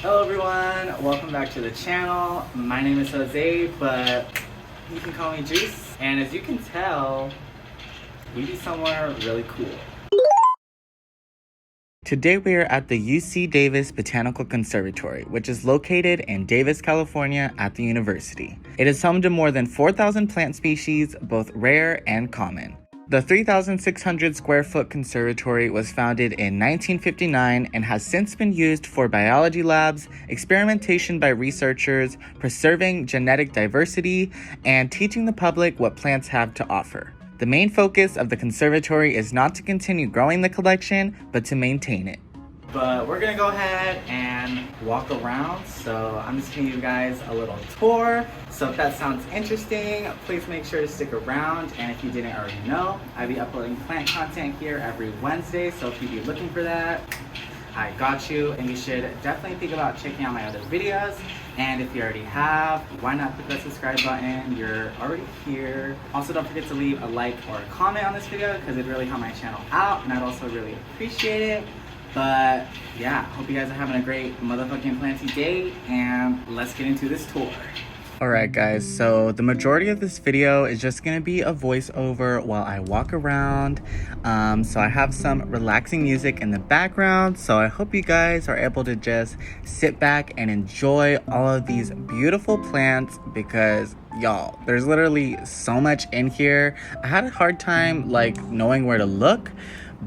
Hello everyone, welcome back to the channel. My name is Jose, but you can call me Juice. And as you can tell, we be somewhere really cool. Today we are at the UC Davis Botanical Conservatory, which is located in Davis, California at the university. It is home to more than 4,000 plant species, both rare and common. The 3,600 square foot conservatory was founded in 1959 and has since been used for biology labs, experimentation by researchers, preserving genetic diversity, and teaching the public what plants have to offer. The main focus of the conservatory is not to continue growing the collection, but to maintain it. But we're gonna go ahead and walk around, so I'm just gonna give you guys a little tour. So if that sounds interesting, please make sure to stick around. And if you didn't already know, I'll be uploading plant content here every Wednesday, so if you'd be looking for that, I got you. And you should definitely think about checking out my other videos. And if you already have, why not click that subscribe button? You're already here. Also, don't forget to leave a like or a comment on this video because it really help my channel out, and I'd also really appreciate it. But yeah, hope you guys are having a great motherfucking planty day, and let's get into this tour. Alright guys, so the majority of this video is just gonna be a voiceover while I walk around. So I have some relaxing music in the background, so I hope you guys are able to just sit back and enjoy all of these beautiful plants because y'all, there's literally so much in here. I had a hard time knowing where to look,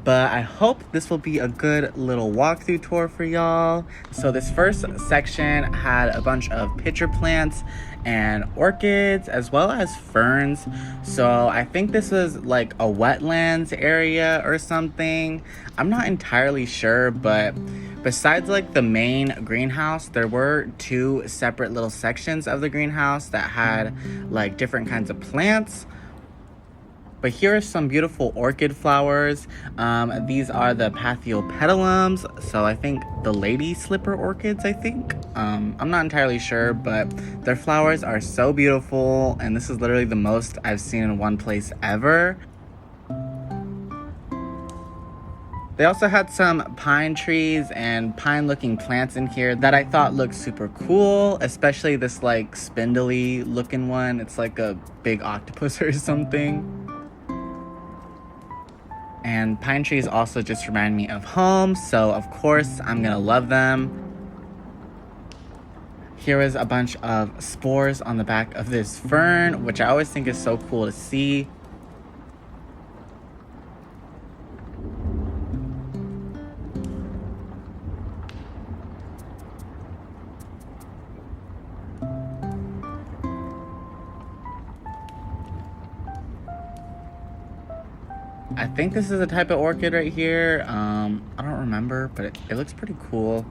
but I hope this will be a good little walkthrough tour for y'all. So this first section had a bunch of pitcher plants and orchids as well as ferns. So I think this was like a wetlands area or something. I'm not entirely sure, but besides the main greenhouse, there were two separate little sections of the greenhouse that had different kinds of plants. But here are some beautiful orchid flowers. These are the Pathiopedilums, so I think the lady slipper orchids, I think. I'm not entirely sure, but their flowers are so beautiful, and this is literally the most I've seen in one place ever. They also had some pine trees and pine looking plants in here that I thought looked super cool, especially this spindly looking one. It's like a big octopus or something. And pine trees also just remind me of home, so of course I'm gonna love them. Here is a bunch of spores on the back of this fern, which I always think is so cool to see. I think this is a type of orchid right here. I don't remember, but it looks pretty cool.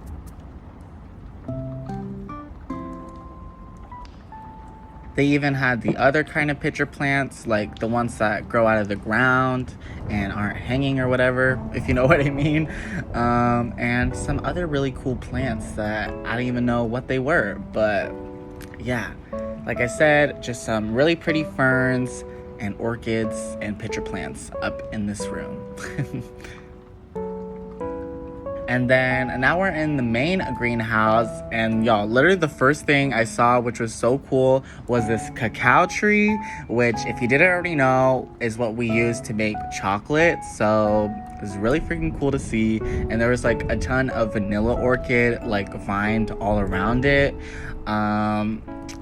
They even had the other kind of pitcher plants, like the ones that grow out of the ground and aren't hanging or whatever, if you know what I mean. And some other really cool plants that I don't even know what they were. But yeah, like I said, just some really pretty ferns and orchids and pitcher plants up in this room. And then now we're in the main greenhouse, and y'all, literally the first thing I saw, which was so cool, was this cacao tree, which if you didn't already know is what we use to make chocolate. So it was really freaking cool to see. And there was a ton of vanilla orchid vined all around it.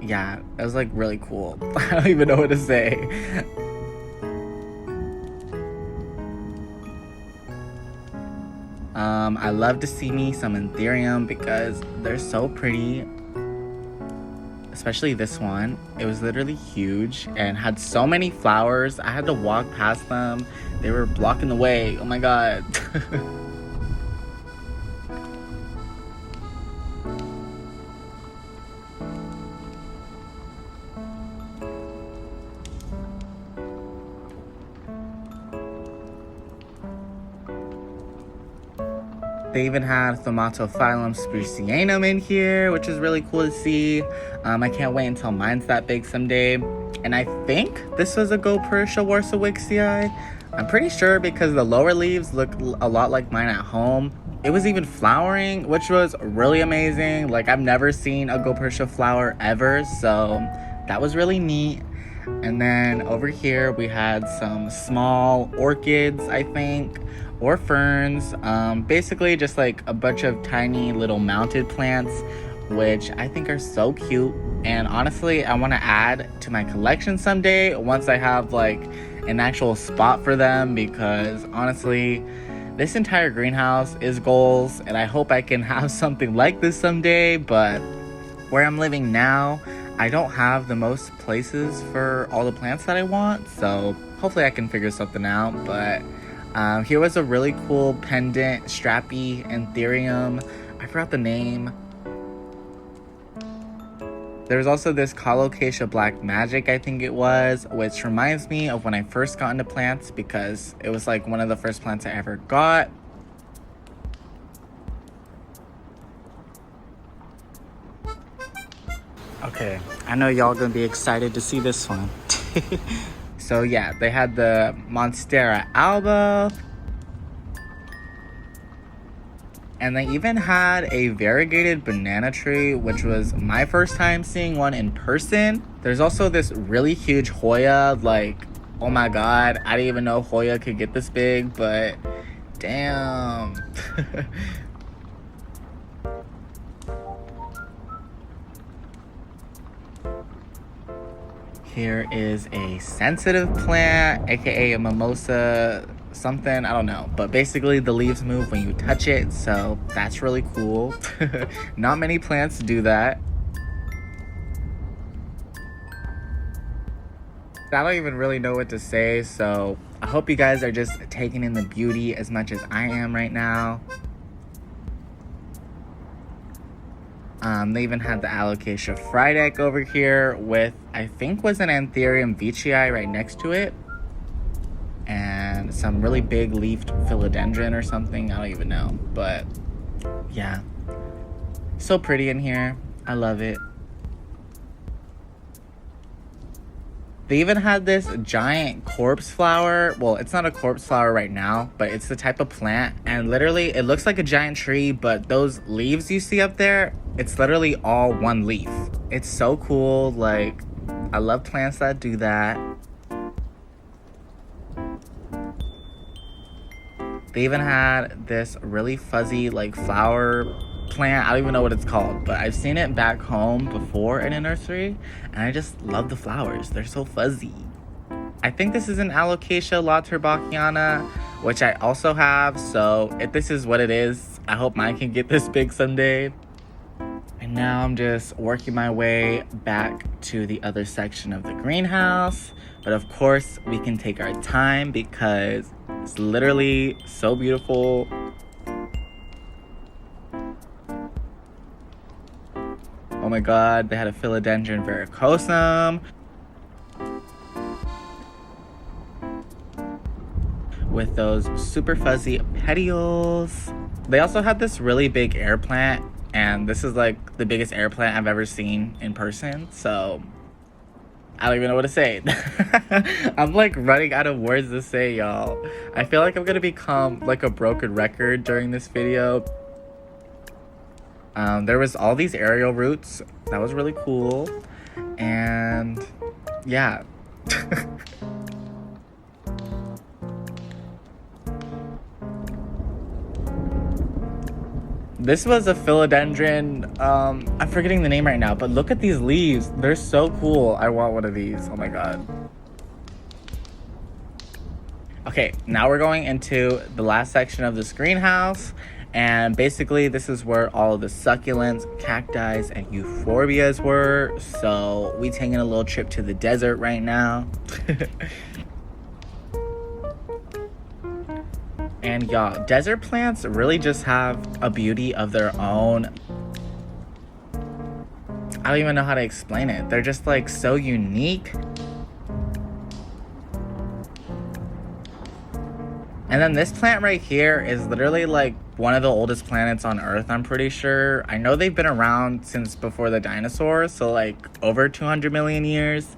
Yeah, it was really cool. I don't even know what to say. I love to see me some Anthurium because they're so pretty. Especially this one. It was literally huge and had so many flowers. I had to walk past them. They were blocking the way. Oh my god. They even had Thomatophyllum sprucianum in here, which is really cool to see. I can't wait until mine's that big someday. And I think this was a Gopurtia warsawixii. I'm pretty sure because the lower leaves look a lot like mine at home. it was even flowering, which was really amazing. Like, I've never seen a gophertia flower ever, so that was really neat. And then over here we had some small orchids, I think, or ferns. Basically just like a bunch of tiny little mounted plants, which I think are so cute. And honestly, I want to add to my collection someday once I have like an actual spot for them, because honestly, this entire greenhouse is goals, and I hope I can have something like this someday. But where I'm living now, I don't have the most places for all the plants that I want, so hopefully I can figure something out. But here was a really cool pendant, strappy anthurium. I forgot the name. There's also this colocasia black magic, I think it was, which reminds me of when I first got into plants, because it was like one of the first plants I ever got. Okay, I know y'all gonna be excited to see this one. So yeah, they had the Monstera alba. And they even had a variegated banana tree, which was my first time seeing one in person. There's also this really huge Hoya, like, oh my god, I didn't even know Hoya could get this big, but damn. Here is a sensitive plant, aka a mimosa something, I don't know, but basically the leaves move when you touch it, so that's really cool. Not many plants do that. I don't even really know what to say, so I hope you guys are just taking in the beauty as much as I am right now. They even had the Alocasia Frydek over here with, I think was an Anthurium veitchii right next to it. And some really big leafed philodendron or something, I don't even know. But yeah, so pretty in here. I love it. They even had this giant corpse flower. Well, it's not a corpse flower right now, but it's the type of plant. And literally, it looks like a giant tree, but those leaves you see up there, it's literally all one leaf. It's so cool. Like, I love plants that do that. They even had this really fuzzy, like, flower plant. I don't even know what it's called, but I've seen it back home before in a nursery, and I just love the flowers. They're so fuzzy. I think this is an Alocasia lauterbachana, which I also have, so if this is what it is, I hope mine can get this big someday. And now I'm just working my way back to the other section of the greenhouse. But of course, we can take our time because it's literally so beautiful. Oh my god, they had a philodendron verrucosum with those super fuzzy petioles. They also had this really big air plant, and this is like the biggest air plant I've ever seen in person, so I don't even know what to say. I'm like running out of words to say, y'all. I feel like I'm gonna become like a broken record during this video. There was all these aerial roots. That was really cool. And yeah. This was a philodendron. I'm forgetting the name right now, but look at these leaves. They're so cool. I want one of these. Oh my god. Okay, now we're going into the last section of this greenhouse. And basically, this is where all of the succulents, cacti, and euphorbias were. So we taking a little trip to the desert right now. And y'all, desert plants really just have a beauty of their own. I don't even know how to explain it. They're just like so unique. And then this plant right here is literally like one of the oldest planets on Earth, I'm pretty sure. I know they've been around since before the dinosaurs, so like over 200 million years.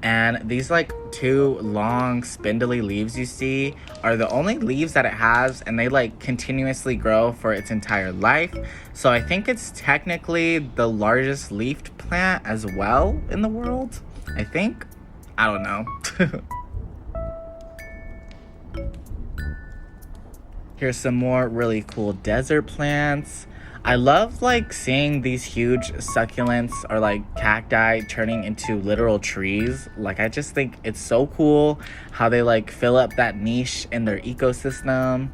And these like two long spindly leaves you see are the only leaves that it has, and they like continuously grow for its entire life. So I think it's technically the largest leafed plant as well in the world, I think. I don't know. Here's some more really cool desert plants. I love like seeing these huge succulents or like cacti turning into literal trees. Like I just think it's so cool how they like fill up that niche in their ecosystem.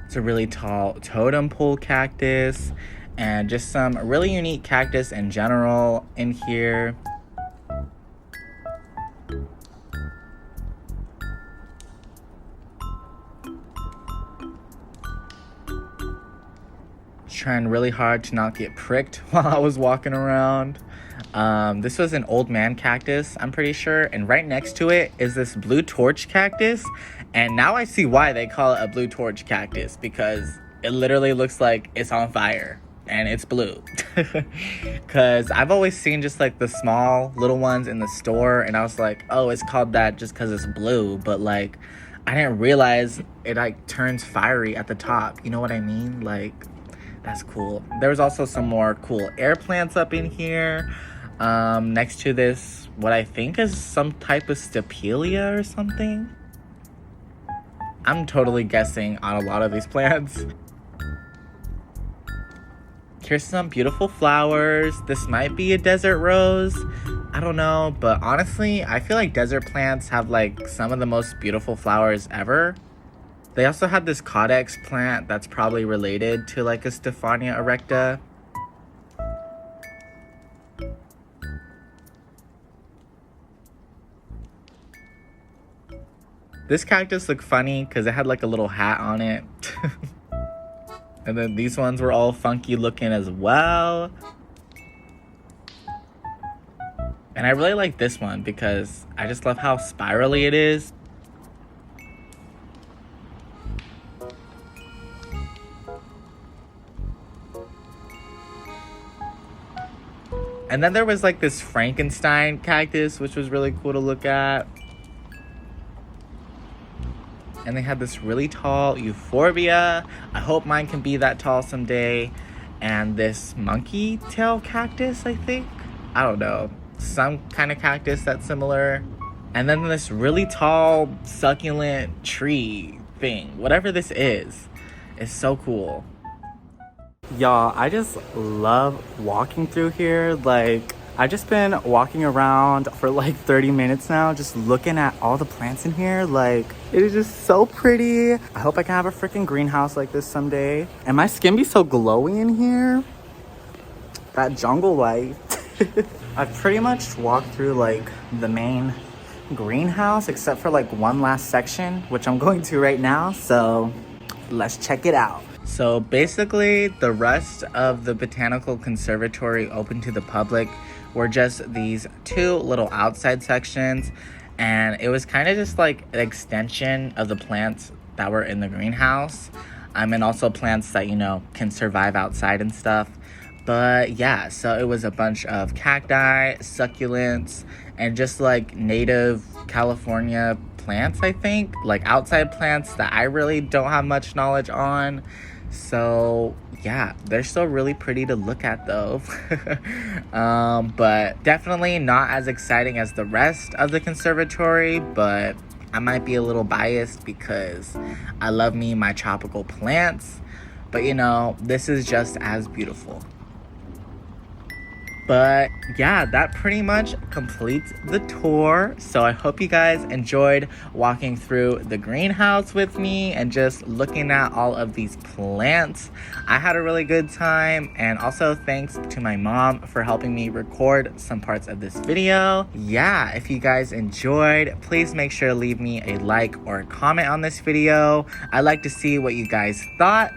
It's a really tall totem pole cactus and just some really unique cactus in general in here. Trying really hard to not get pricked while I was walking around. This was an old man cactus, I'm pretty sure, and right next to it is this blue torch cactus, and now I see why they call it a blue torch cactus, because it literally looks like it's on fire and it's blue. Because I've always seen just like the small little ones in the store, and I was like, oh, it's called that just because it's blue, but like I didn't realize it like turns fiery at the top, you know what I mean? Like, that's cool. There was also some more cool air plants up in here. Next to this, what I think is some type of stapelia or something. I'm totally guessing on a lot of these plants. Here's some beautiful flowers. This might be a desert rose. I don't know, but honestly, I feel like desert plants have like some of the most beautiful flowers ever. They also had this codex plant that's probably related to like a Stephania erecta. This cactus looked funny because it had like a little hat on it. And then these ones were all funky looking as well. And I really like this one because I just love how spirally it is. And then there was like this Frankenstein cactus, which was really cool to look at. And they had this really tall euphorbia. I hope mine can be that tall someday. And this monkey tail cactus, I think. I don't know. Some kind of cactus that's similar. And then this really tall succulent tree thing. Whatever this is so cool. Y'all, I just love walking through here. Like, I've just been walking around for like 30 minutes now, just looking at all the plants in here. Like, it is just so pretty. I hope I can have a freaking greenhouse like this someday. And my skin be so glowy in here. That jungle light. I've pretty much walked through like the main greenhouse, except for like one last section, which I'm going to right now. So let's check it out. So basically, the rest of the Botanical Conservatory open to the public were just these two little outside sections, and it was kind of just like an extension of the plants that were in the greenhouse. And also plants that, you know, can survive outside and stuff. But yeah, so it was a bunch of cacti, succulents, and just like native California plants, I think. Like outside plants that I really don't have much knowledge on. So yeah, they're still really pretty to look at though. But definitely not as exciting as the rest of the conservatory, but I might be a little biased because I love me my tropical plants. But you know, this is just as beautiful. But yeah, that pretty much completes the tour. So I hope you guys enjoyed walking through the greenhouse with me and just looking at all of these plants. I had a really good time, and also thanks to my mom for helping me record some parts of this video. Yeah, if you guys enjoyed, please make sure to leave me a like or a comment on this video. I'd like to see what you guys thought.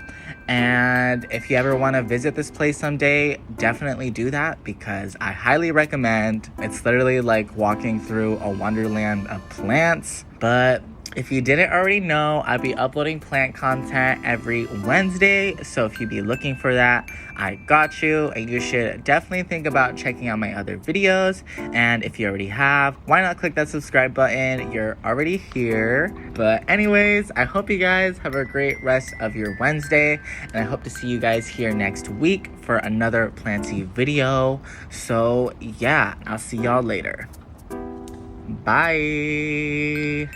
And if you ever want to visit this place someday, definitely do that because I highly recommend. It's literally like walking through a wonderland of plants. But If you didn't already know, I'll be uploading plant content every Wednesday. So if you be looking for that, I got you. And you should definitely think about checking out my other videos. And if you already have, why not click that subscribe button? You're already here. But anyways, I hope you guys have a great rest of your Wednesday. And I hope to see you guys here next week for another planty video. So yeah, I'll see y'all later. Bye.